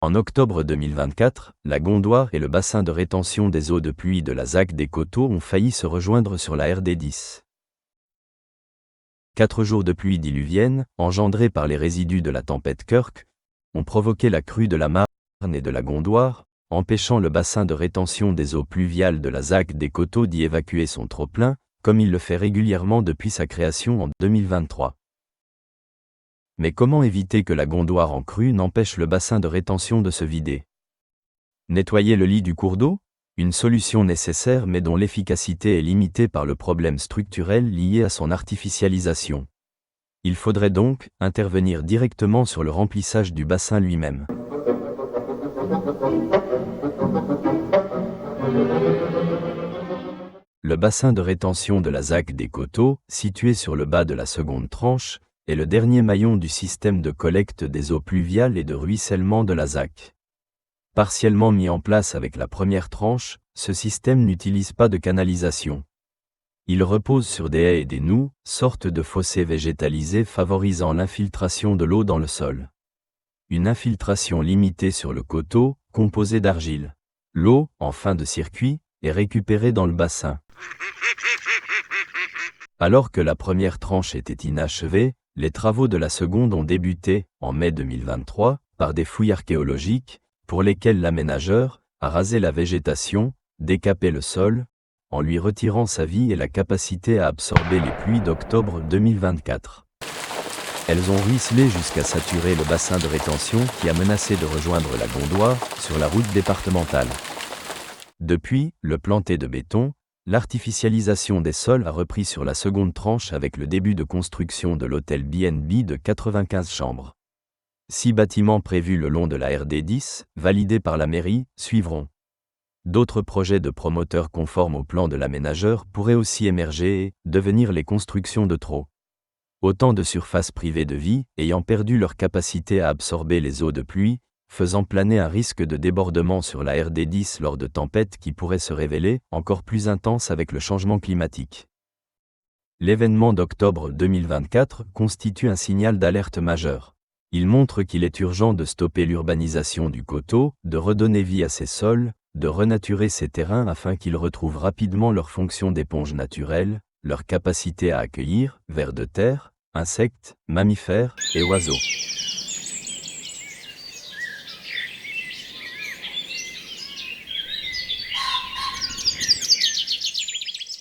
En octobre 2024, la Gondoire et le bassin de rétention des eaux de pluie de la ZAC des Coteaux ont failli se rejoindre sur la RD10. 4 jours de pluie diluvienne, engendrés par les résidus de la tempête Kirk, ont provoqué la crue de la Marne et de la Gondoire, empêchant le bassin de rétention des eaux pluviales de la ZAC des Coteaux d'y évacuer son trop-plein, comme il le fait régulièrement depuis sa création en 2023. Mais comment éviter que la Gondoire en crue n'empêche le bassin de rétention de se vider? Nettoyer le lit du cours d'eau? Une solution nécessaire mais dont l'efficacité est limitée par le problème structurel lié à son artificialisation. Il faudrait donc intervenir directement sur le remplissage du bassin lui-même. Le bassin de rétention de la ZAC des Coteaux, situé sur le bas de la seconde tranche, est le dernier maillon du système de collecte des eaux pluviales et de ruissellement de la ZAC. Partiellement mis en place avec la première tranche, ce système n'utilise pas de canalisation. Il repose sur des haies et des noues, sorte de fossés végétalisés favorisant l'infiltration de l'eau dans le sol. Une infiltration limitée sur le coteau, composée d'argile. L'eau, en fin de circuit, est récupérée dans le bassin. Alors que la première tranche était inachevée, les travaux de la seconde ont débuté, en mai 2023, par des fouilles archéologiques, pour lesquelles l'aménageur a rasé la végétation, décapé le sol, en lui retirant sa vie et la capacité à absorber les pluies d'octobre 2024. Elles ont ruisselé jusqu'à saturer le bassin de rétention qui a menacé de rejoindre la Gondoire sur la route départementale. Depuis, le planté de béton, l'artificialisation des sols a repris sur la seconde tranche avec le début de construction de l'hôtel B&B de 95 chambres. 6 bâtiments prévus le long de la RD10, validés par la mairie, suivront. D'autres projets de promoteurs conformes au plan de l'aménageur pourraient aussi émerger et devenir les constructions de trop. Autant de surfaces privées de vie ayant perdu leur capacité à absorber les eaux de pluie, faisant planer un risque de débordement sur la RD10 lors de tempêtes qui pourraient se révéler encore plus intenses avec le changement climatique. L'événement d'octobre 2024 constitue un signal d'alerte majeur. Il montre qu'il est urgent de stopper l'urbanisation du coteau, de redonner vie à ces sols, de renaturer ces terrains afin qu'ils retrouvent rapidement leur fonction d'éponge naturelle, leur capacité à accueillir, vers de terre, insectes, mammifères et oiseaux.